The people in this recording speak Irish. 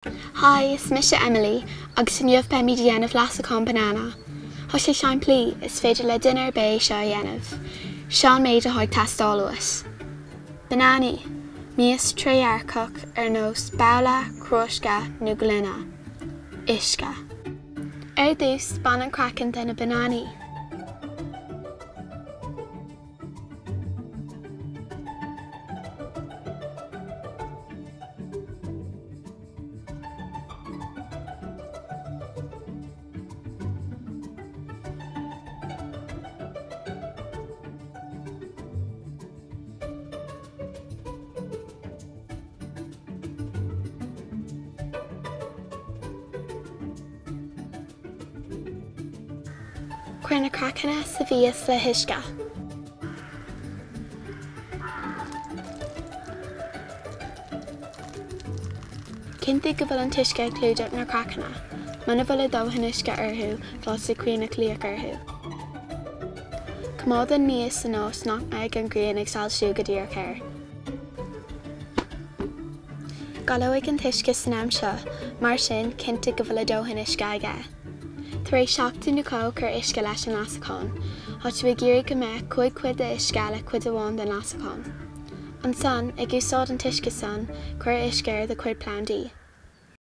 Hi, is Misha Emily, agus Inniu be mi dhéanamh Leasachán banana. Tá sé sean plí is féidir le duine bé seo dhéanamh. Sean méid a tháinig teastálas. Banani, míos tréarcach nós bála, crosca nó gluna. Isca. Dús ban an crackan den a banani. Cuir na crackanna sa bhíos le hisca. Cinnte go bhfuil an tuisce clúideach na crackanna, mana bhfuil dóthain isce orthú fá sa cuir na clíoch orthú. Comád an níos san nós nach ag an gríon ag sailsiú go dtír céir. Galó ag an tuisce san am seo, mar sin cinnte go bhfuil dóthain isce aige. Tar éis seachtain na có gur isce leis an Leasachán, háit bhí géirí go mbeidh cuid de isce le cuid amháin den Leasachán. An san, ag úsáid an tuisce san, chuir isceir de cuid plandaí.